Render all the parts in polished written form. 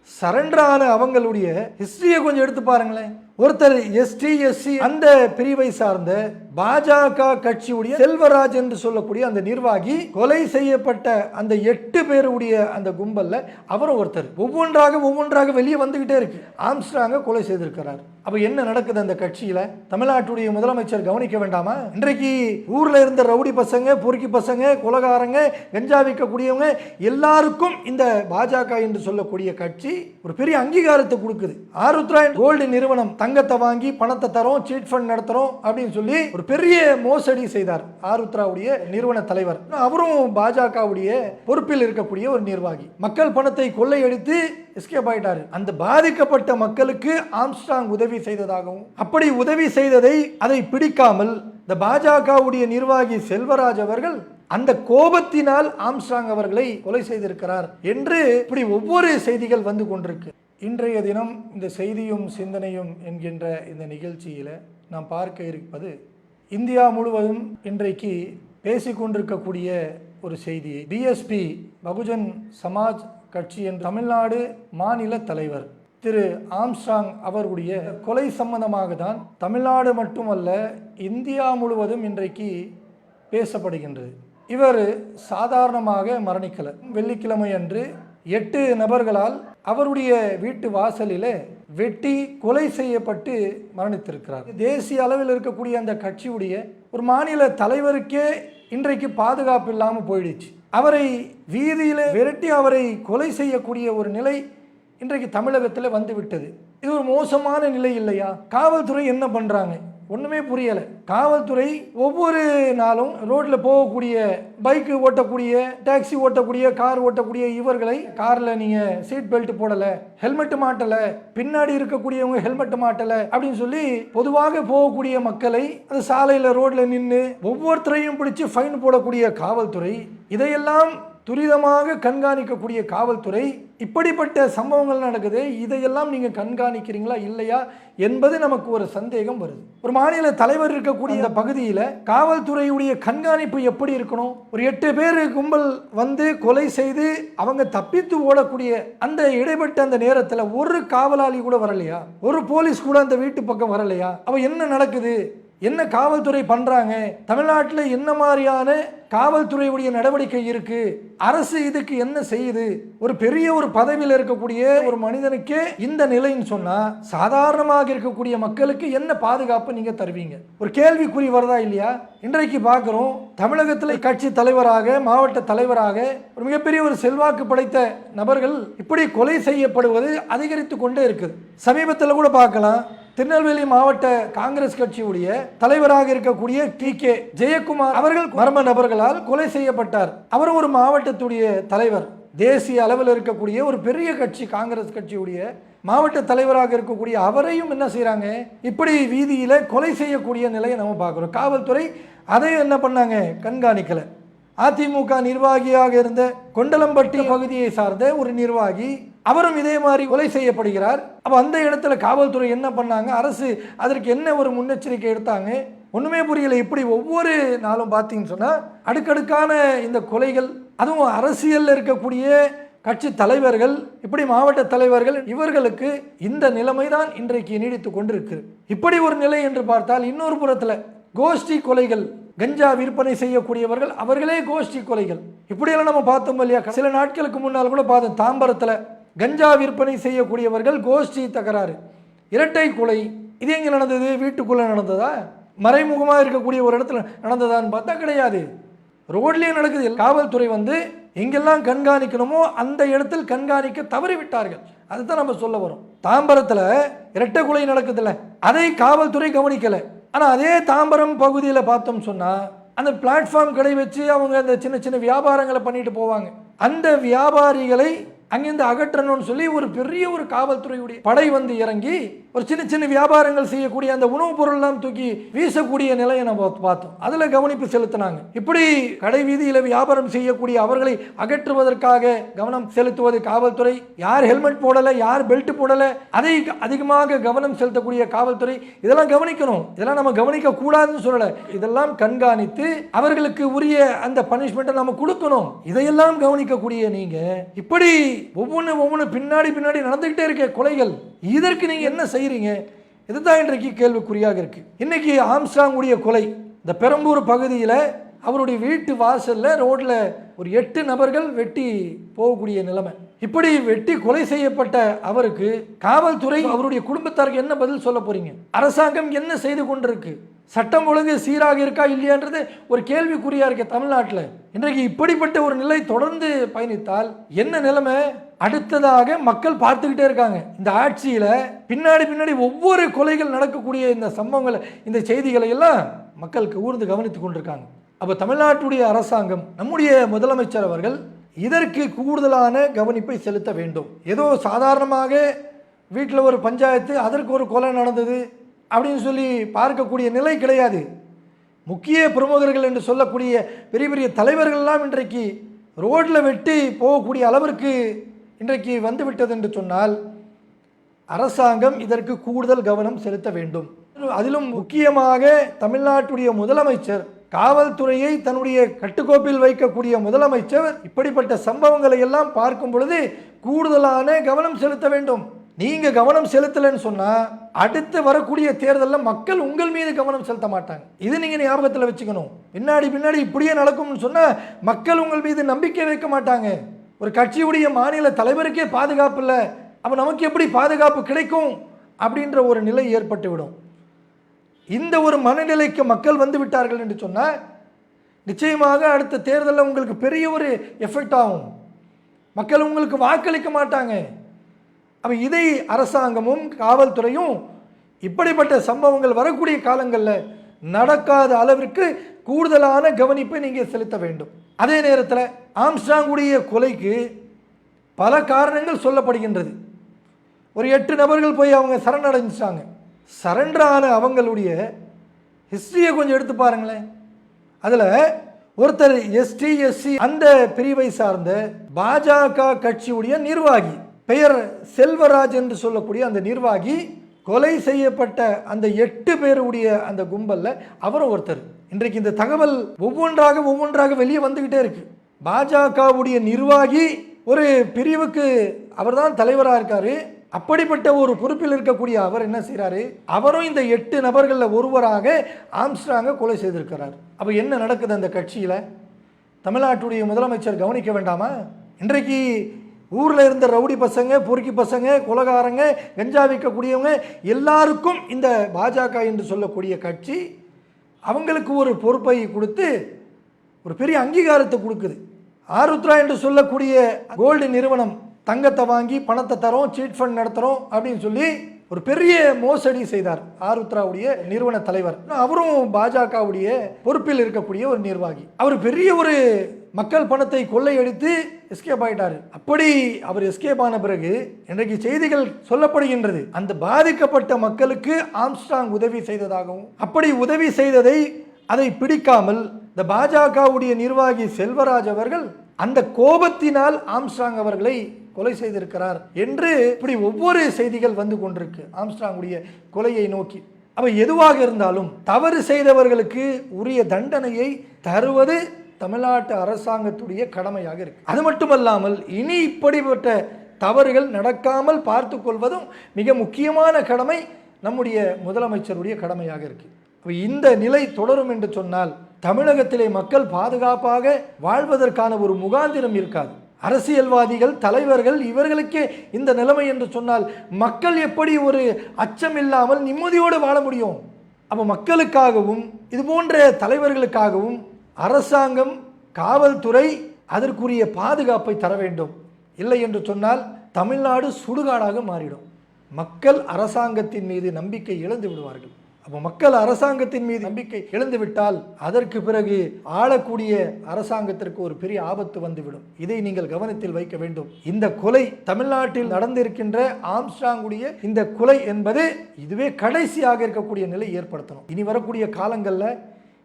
Surrender ஆன அவங்களுடைய ஹிஸ்டரியை கொஞ்சம் எடுத்து பாருங்களேன். ஒருத்தர் எஸ்டி எஸ்சி அந்த பிரிவை சார்ந்த பாஜக கட்சியுடைய செல்வராஜ் என்று சொல்லக்கூடிய அந்த நிர்வாகி கொலை செய்யப்பட்ட அந்த 8 பேருடைய அந்த கும்பல்ல அவரும் ஒருத்தர். ஒவ்வொன்றாக வெளியே வந்துகிட்டே இருக்கு. ஆம்ஸ்ட்ராங்க கொலை செய்திருக்கிறார். அப்ப என்ன நடக்குது அந்த கட்சியில? தமிழ்நாட்டுடைய முதலமைச்சர் கவனிக்க வேண்டாமா? இன்றைக்கு ஊர்ல இருந்த ரவுடி பசங்க, பொறுக்கி பசங்க, கொலகாரங்க, கஞ்சா விற்கக்கூடியவங்க எல்லாருக்கும் இந்த பாஜக என்று சொல்லக்கூடிய கட்சி ஒரு பெரிய அங்கீகாரத்தை கொடுக்குது. ஆருத்ரா கோல்டு நிறுவனம் தங்கத்தை வாங்கி பணத்தை தரோம், சீட் ஃபண்ட் நடத்துறோம் அப்படின்னு சொல்லி ஒரு பெரிய மோசடி செய்தார் ஆருத்ராவுடைய நிறுவன தலைவர். அவரும் பாஜகவுடைய பொறுப்பில் இருக்கக்கூடிய ஒரு நிர்வாகி. மக்கள் பணத்தை கொள்ளையடித்து எஸ்கேப் ஆயிட்டாரு. அந்த பாதிக்கப்பட்ட மக்களுக்கு ஆம்ஸ்ட்ராங் உதவி செய்ததாகவும், அப்படி உதவி செய்ததை அதை பிடிக்காமல் இந்த பாஜகவுடைய நிர்வாகி செல்வராஜ் அவர்கள் அந்த கோபத்தினால் ஆம்ஸ்ட்ராங் அவர்களை கொலை செய்திருக்கிறார் என்று இப்படி ஒவ்வொரு செய்திகள் வந்து கொண்டிருக்கு. இன்றைய தினம் இந்த செய்தியும் சிந்தனையும் என்கின்ற இந்த நிகழ்ச்சியில நாம் பார்க்க இருப்பது இந்தியா முழுவதும் இன்றைக்கு பேசிக்கொண்டிருக்கக்கூடிய ஒரு செய்தி. பிஎஸ்பி பகுஜன் சமாஜ் கட்சியின் தமிழ்நாடு மாநில தலைவர் திரு ஆம்ஸ்ட்ராங் அவர்களுடைய கொலை சம்பந்தமாக தான் தமிழ்நாடு மட்டுமல்ல இந்தியா முழுவதும் இன்றைக்கு பேசப்படுகின்றது. இவர் சாதாரணமாக மரணிக்கல. வெள்ளிக்கிழமை அன்று 8 நபர்களால் அவருடைய வீட்டு வாசலில் வெட்டி கொலை செய்யப்பட்டு மரணித்திருக்கிறார். தேசிய அளவில் இருக்கக்கூடிய அந்த கட்சியுடைய ஒரு மாநில தலைவருக்கே இன்றைக்கு பாதுகாப்பு இல்லாமல் போயிடுச்சு. அவரை வீதியில் விரட்டி அவரை கொலை செய்யக்கூடிய ஒரு நிலை இன்றைக்கு தமிழகத்தில் வந்துவிட்டது. இது ஒரு மோசமான நிலை இல்லையா? காவல்துறை என்ன பண்றாங்க? ஒண்ணுமே புரியல. காவல்துறை ஒவ்வொரு நாளும் ரோட்ல போகக்கூடிய, பைக் ஓட்டக்கூடிய, டாக்ஸி ஓட்டக்கூடிய, கார் ஓட்டக்கூடிய இவர்களை, கார்ல நீங்க சீட் பெல்ட் போடல, ஹெல்மெட் மாட்டல, பின்னாடி இருக்கக்கூடியவங்க ஹெல்மெட் மாட்டல அப்படின்னு சொல்லி பொதுவாக போகக்கூடிய மக்களை அந்த சாலையில ரோட்ல நின்று ஒவ்வொருத்தரையும் பிடிச்சு ஃபைன் போடக்கூடிய காவல்துறை, இதையெல்லாம் துரிதமாக கண்காணிக்கக்கூடிய காவல்துறை, இப்படிப்பட்ட சம்பவங்கள் நடக்குது. இதையெல்லாம் நீங்க கண்காணிக்கிறீங்களா இல்லையா என்பது நமக்கு ஒரு சந்தேகம் வருது. ஒரு மாநில தலைவர் இருக்கக்கூடிய இந்த பகுதியில் காவல்துறையுடைய கண்காணிப்பு எப்படி இருக்கணும்? ஒரு 8 பேர் கும்பல் வந்து கொலை செய்து அவங்க தப்பித்து ஓடக்கூடிய அந்த இடைப்பட்ட அந்த நேரத்தில் ஒரு காவலாளி கூட வரலையா? ஒரு போலீஸ் கூட அந்த வீட்டு பக்கம் வரலையா? அவ என்ன நடக்குது? என்ன காவல்துறை பண்றாங்க? தமிழ்நாட்டில் என்ன மாதிரியான காவல்துறையுடைய நடவடிக்கை இருக்கு? அரசு இதுக்கு என்ன செய்யுது? ஒரு பெரிய ஒரு பதவியில் இருக்கக்கூடிய ஒரு மனிதனுக்கே இந்த நிலைன்னு சொன்னா சாதாரணமாக இருக்கக்கூடிய மக்களுக்கு என்ன பாதுகாப்பு நீங்க தருவீங்க? ஒரு கேள்விக்குறி வருதா இல்லையா? இன்றைக்கு பார்க்கிறோம், தமிழகத்தில் கட்சி தலைவராக, மாவட்ட தலைவராக ஒரு மிகப்பெரிய ஒரு செல்வாக்கு படைத்த நபர்கள் இப்படி கொலை செய்யப்படுவது அதிகரித்து கொண்டே இருக்குது. சமீபத்தில் கூட பார்க்கலாம், திருநெல்வேலி மாவட்ட காங்கிரஸ் கட்சியுடைய தலைவராக இருக்கக்கூடிய டி.கே. ஜெயக்குமார் அவர்கள் மர்ம நபர்களால் கொலை செய்யப்பட்டார். அவர் ஒரு மாவட்டத்துடைய தலைவர். தேசிய அளவில் இருக்கக்கூடிய ஒரு பெரிய கட்சி, காங்கிரஸ் கட்சியுடைய மாவட்ட தலைவராக இருக்கக்கூடிய அவரையும் என்ன செய்யறாங்க? இப்படி வீதியில கொலை செய்யக்கூடிய நிலையை நம்ம பார்க்கிறோம். காவல்துறை அதை என்ன பண்ணாங்க? கண்காணிக்கல. அதிமுக நிர்வாகியாக இருந்த கொண்டலம்பட்டி பகுதியை சார்ந்த ஒரு நிர்வாகி, அவரும் இதே மாதிரி கொலை செய்யப்படுகிறார். அப்போ அந்த இடத்துல காவல்துறை என்ன பண்ணாங்க? அரசு அதற்கு என்ன ஒரு முன்னெச்சரிக்கை எடுத்தாங்க? ஒன்றுமே புரியல. இப்படி ஒவ்வொரு நாளும் பார்த்தீங்கன்னு சொன்னால் அடுக்கடுக்கான இந்த கொலைகள், அதுவும் அரசியலில் இருக்கக்கூடிய கட்சி தலைவர்கள், இப்படி மாவட்ட தலைவர்கள், இவர்களுக்கு இந்த நிலைமை தான் இன்றைக்கு நீடித்து கொண்டிருக்கு. இப்படி ஒரு நிலை என்று பார்த்தால் இன்னொரு புறத்தில் கோஷ்டி கொலைகள், கஞ்சா விற்பனை செய்யக்கூடியவர்கள் அவர்களே கோஷ்டி கொலைகள், இப்படியெல்லாம் நம்ம பார்த்தோம் இல்லையா? சில நாட்களுக்கு முன்னால் கூட பார்த்தோம், தாம்பரத்தில் கஞ்சா விற்பனை செய்யக்கூடியவர்கள் கோஷ்டி தகராறு, இரட்டை கொலை. இது எங்கே நடந்தது? வீட்டுக்குள்ளே நடந்ததா? மறைமுகமாக இருக்கக்கூடிய ஒரு இடத்துல நடந்ததான்னு பார்த்தா கிடையாது, ரோட்லேயே நடக்குது. காவல்துறை வந்து எங்கெல்லாம் கண்காணிக்கணுமோ அந்த இடத்தில் கண்காணிக்க தவறிவிட்டார்கள். அதுதான் நம்ம சொல்ல வரோம். தாம்பரத்தில் இரட்டை கொலை நடக்குதுல்ல, அதை காவல்துறை கவனிக்கலை. ஆனால் அதே தாம்பரம் பகுதியில் பார்த்தோம் சொன்னால் அந்த பிளாட்ஃபார்ம் கடை வச்சு அவங்க அந்த சின்ன சின்ன வியாபாரங்களை பண்ணிட்டு போவாங்க. அந்த வியாபாரிகளை அங்கிருந்து அகற்றணும்னு சொல்லி ஒரு பெரிய ஒரு காவல்துறையுடைய படை வந்து இறங்கி ஒரு சின்ன சின்ன வியாபாரங்கள் செய்யக்கூடிய அந்த உணவுப் பொருள்லாம் தூக்கி வீசக்கூடிய நிலையை நம்ம பார்த்தோம். அதில் கவனிப்பு செலுத்தினாங்க. இப்படி கடை வீதியில் வியாபாரம் செய்யக்கூடிய அவர்களை அகற்றுவதற்காக கவனம் செலுத்துவது காவல்துறை. யார் ஹெல்மெட் போடலை, யார் பெல்ட் போடலை, அதை அதிகமாக கவனம் செலுத்தக்கூடிய காவல்துறை. இதெல்லாம் கவனிக்கணும். இதெல்லாம் நம்ம கவனிக்க கூடாதுன்னு சொல்லலை. இதெல்லாம் கண்காணித்து அவர்களுக்கு உரிய அந்த பனிஷ்மெண்ட்டை நம்ம கொடுக்கணும். இதையெல்லாம் கவனிக்கக்கூடிய நீங்க இப்படி ஒவ்வொன்று பின்னாடி நடந்துகிட்டே இருக்க கொலைகள். இதற்கு நீங்க என்ன செய்றீங்க? இதுதான் இன்றைக்கு கேள்விக்குறியாக இருக்கு. இன்னைக்கு ஆம்ஸ்ட்ராங்குடைய கொலை, இந்த பெரம்பூர் பகுதியில் அவருடைய வீட்டு வாசல்ல ரோட்ல ஒரு 8 நபர்கள் வெட்டி போகக்கூடிய நிலைமை. இப்படி வெட்டி கொலை செய்யப்பட்ட அவருக்கு காவல்துறை, அவருடைய குடும்பத்தாருக்கு என்ன பதில் சொல்ல போறீங்க? அரசாங்கம் என்ன செய்து கொண்டிருக்கு? சட்டம் ஒழுங்கு சீராக இருக்கா இல்லையான்றது ஒரு கேள்விக்குறியா இருக்கு தமிழ்நாட்டில். இன்றைக்கு இப்படிப்பட்ட ஒரு நிலை தொடர்ந்து பயணித்தால் என்ன நிலைமை? அடுத்ததாக மக்கள் பார்த்துக்கிட்டே இருக்காங்க. இந்த ஆட்சியில பின்னாடி ஒவ்வொரு கொலைகள் நடக்கக்கூடிய இந்த சம்பவங்களை, இந்த செய்திகளை எல்லாம் மக்களுக்கு ஊர்ந்து கவனித்துக் கொண்டிருக்காங்க. அப்ப தமிழ்நாட்டுடைய அரசாங்கம், நம்முடைய முதலமைச்சர் அவர்கள் இதற்கு கூடுதலான கவனிப்பை செலுத்த வேண்டும். ஏதோ சாதாரணமாக வீட்டில் ஒரு பஞ்சாயத்து, அதற்கு ஒரு கொலை நடந்தது அப்படின்னு சொல்லி பார்க்கக்கூடிய நிலை கிடையாது. முக்கிய பிரமுகர்கள் என்று சொல்லக்கூடிய பெரிய தலைவர்கள்லாம் இன்றைக்கு ரோட்டில் வெட்டி போகக்கூடிய அளவிற்கு இன்றைக்கு வந்துவிட்டது என்று சொன்னால் அரசாங்கம் இதற்கு கூடுதல் கவனம் செலுத்த வேண்டும். அதிலும் முக்கியமாக தமிழ்நாட்டுடைய முதலமைச்சர், காவல்துறையை தன்னுடைய கட்டுக்கோப்பில் வைக்கக்கூடிய முதலமைச்சர் இப்படிப்பட்ட சம்பவங்களை எல்லாம் பார்க்கும் பொழுது கூடுதலான கவனம் செலுத்த வேண்டும். நீங்க கவனம் செலுத்தலன்னு சொன்னா அடுத்து வரக்கூடிய தேர்தலில் மக்கள் உங்கள் மீது கவனம் செலுத்த மாட்டாங்க. இது நீங்க ஞாபகத்தில் வச்சுக்கணும். பின்னாடி இப்படியே நடக்கும்னு சொன்னா மக்கள் உங்கள் மீது நம்பிக்கை வைக்க மாட்டாங்க. ஒரு கட்சியுடைய மாநில தலைவருக்கே பாதுகாப்பு இல்லை, அப்ப நமக்கு எப்படி பாதுகாப்பு கிடைக்கும் அப்படின்ற ஒரு நிலை ஏற்பட்டுவிடும். இந்த ஒரு மனநிலைக்கு மக்கள் வந்து விட்டார்கள் என்று சொன்னால் நிச்சயமாக அடுத்த தேர்தலில் உங்களுக்கு பெரிய ஒரு எஃபெக்ட் ஆகும். மக்கள் உங்களுக்கு வாக்களிக்க மாட்டாங்க. அப்போ இதை அரசாங்கமும் காவல்துறையும் இப்படிப்பட்ட சம்பவங்கள் வரக்கூடிய காலங்களில் நடக்காத அளவிற்கு கூடுதலான கவனிப்பை நீங்கள் செலுத்த வேண்டும். அதே நேரத்தில் ஆம்ஸ்ட்ராங்குடைய கொலைக்கு பல காரணங்கள் சொல்லப்படுகின்றது. ஒரு 8 நபர்கள் போய் அவங்க சரணடைஞ்சிட்டாங்க. சரண்டரான அவங்களுடைய ஹிஸ்டரியை கொஞ்சம் எடுத்து பாருங்களேன். அதில் ஒருத்தர் ST/SC அந்த பிரிவை சார்ந்த பாஜக கட்சியுடைய நிர்வாகி, பெயர் செல்வராஜ் என்று சொல்லக்கூடிய அந்த நிர்வாகி கொலை செய்யப்பட்ட அந்த 8 பேருடைய அந்த கும்பல்ல அவரும் ஒருத்தர். இன்றைக்கு இந்த தகவல் ஒவ்வொன்றாக வெளியே வந்துகிட்டே இருக்கு. பாஜகவுடைய நிர்வாகி ஒரு பிரிவுக்கு அவர்தான் தலைவராக இருக்காரு. அப்படிப்பட்ட ஒரு பொறுப்பில் இருக்கக்கூடிய அவர் என்ன செய்கிறாரு? அவரும் இந்த 8 நபர்களில் ஒருவராக ஆம்ஸ்ட்ராங்கை கொலை செய்திருக்கிறார். அப்போ என்ன நடக்குது அந்த கட்சியில்? தமிழ்நாட்டுடைய முதலமைச்சர் கவனிக்க வேண்டாமா? இன்றைக்கு ஊரில் இருந்த ரவுடி பசங்க, பொறுக்கி பசங்க, கொலகாரங்க, கஞ்சா விற்கக்கூடியவங்க எல்லாருக்கும் இந்த பாஜக என்று சொல்லக்கூடிய கட்சி அவங்களுக்கு ஒரு பொறுப்பை கொடுத்து ஒரு பெரிய அங்கீகாரத்தை கொடுக்குது. ஆருத்ரா என்று சொல்லக்கூடிய கோல்டு நிறுவனம் தங்கத்தை வாங்கி பணத்தை தரோம், சீட் ஃபண்ட் நடத்துகிறோம் அப்படின்னு சொல்லி ஒரு பெரிய மோசடி செய்தார் ஆருத்ராவுடைய நிறுவன தலைவர். அவரும் பாஜகவுடைய பொறுப்பில் இருக்கக்கூடிய ஒரு நிர்வாகி. அவர் பெரிய ஒரு மக்கள் பணத்தை கொள்ளையடித்து எஸ்கேப் ஆயிட்டாரு. அப்படி அவர் எஸ்கேப் ஆன பிறகு இன்றைக்கு செய்திகள் சொல்லப்படுகின்றது, அந்த பாதிக்கப்பட்ட மக்களுக்கு ஆம்ஸ்ட்ராங் உதவி செய்ததாகவும், அப்படி உதவி செய்ததை அதை பிடிக்காமல் இந்த பாஜகவுடைய நிர்வாகி செல்வராஜ் அவர்கள் அந்த கோபத்தினால் ஆம்ஸ்ட்ராங் அவர்களை கொலை செய்திருக்கிறார் என்று இப்படி ஒவ்வொரு செய்திகள் வந்து கொண்டிருக்கு ஆம்ஸ்ட்ராங்குடைய கொலையை நோக்கி. அப்ப எதுவாக இருந்தாலும் தவறு செய்தவர்களுக்கு உரிய தண்டனையை தருவது தமிழ்நாட்டு அரசாங்கத்துடைய கடமையாக இருக்கு. அது மட்டுமல்லாமல் இனி இப்படிப்பட்ட தவறுகள் நடக்காமல் பார்த்து கொள்வதும் மிக முக்கியமான கடமை நம்முடைய முதலமைச்சருடைய கடமையாக இருக்கு. இந்த நிலை தொடரும் என்று சொன்னால் தமிழகத்திலே மக்கள் பாதுகாப்பாக வாழ்வதற்கான ஒரு முகாந்திரம் இருக்காது. அரசியல்வாதிகள், தலைவர்கள் இவர்களுக்கே இந்த நிலைமை என்று சொன்னால் மக்கள் எப்படி ஒரு அச்சம் இல்லாமல் நிம்மதியோடு வாழ முடியும்? அப்போ மக்களுக்காகவும் இது போன்ற தலைவர்களுக்காகவும் அரசாங்கம், காவல்துறை அதற்குரிய பாதுகாப்பை தர வேண்டும். இல்லை என்று சொன்னால் தமிழ்நாடு சுடுகாடாக மாறிடும். மக்கள் அரசாங்கத்தின் மீது நம்பிக்கை இழந்து விடுவார்கள். அப்போ மக்கள் அரசாங்கத்தின் மீது நம்பிக்கை இழந்து விட்டால் அதற்கு பிறகு ஆளக்கூடிய அரசாங்கத்திற்கு ஒரு பெரிய ஆபத்து வந்துவிடும். இதை நீங்கள் கவனத்தில் வைக்க வேண்டும். இந்த கொலை தமிழ்நாட்டில் நடந்திருக்கின்ற ஆம்ஸ்ட்ராங்குடைய இந்த கொலை என்பது இதுவே கடைசியாக இருக்கக்கூடிய நிலை ஏற்படுத்தணும். இனி வரக்கூடிய காலங்களில்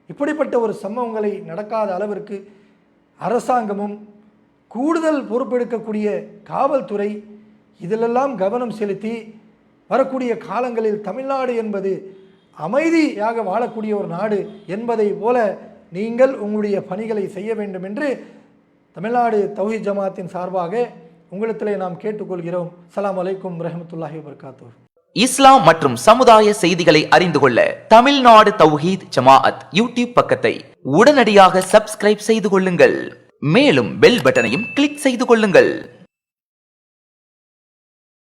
இப்படிப்பட்ட ஒரு சம்பவங்களை நடக்காத அளவிற்கு அரசாங்கமும் கூடுதல் பொறுப்பெடுக்கக்கூடிய காவல்துறை இதிலெல்லாம் கவனம் செலுத்தி வரக்கூடிய காலங்களில் தமிழ்நாடு என்பது அமைதியாக வாழக்கூடிய ஒரு நாடு என்பதை போல நீங்கள் உங்களுடைய பணிகளை செய்ய வேண்டும் என்று தமிழ்நாடு தௌஹீத் ஜமாத்தின் சார்பாக உங்களிடத்திலே நாம் கேட்டுக்கொள்கிறோம். அஸ்ஸலாமு அலைக்கும் வரஹ்மத்துல்லாஹி வபரகாத்துஹு. இஸ்லாம் மற்றும் சமுதாய செய்திகளை அறிந்து கொள்ள தமிழ்நாடு தௌஹீத் ஜமாஅத் யூடியூப் பக்கத்தை உடனடியாக சப்ஸ்கிரைப் செய்து கொள்ளுங்கள். மேலும் பெல் பட்டனையும் கிளிக் செய்து கொள்ளுங்கள்.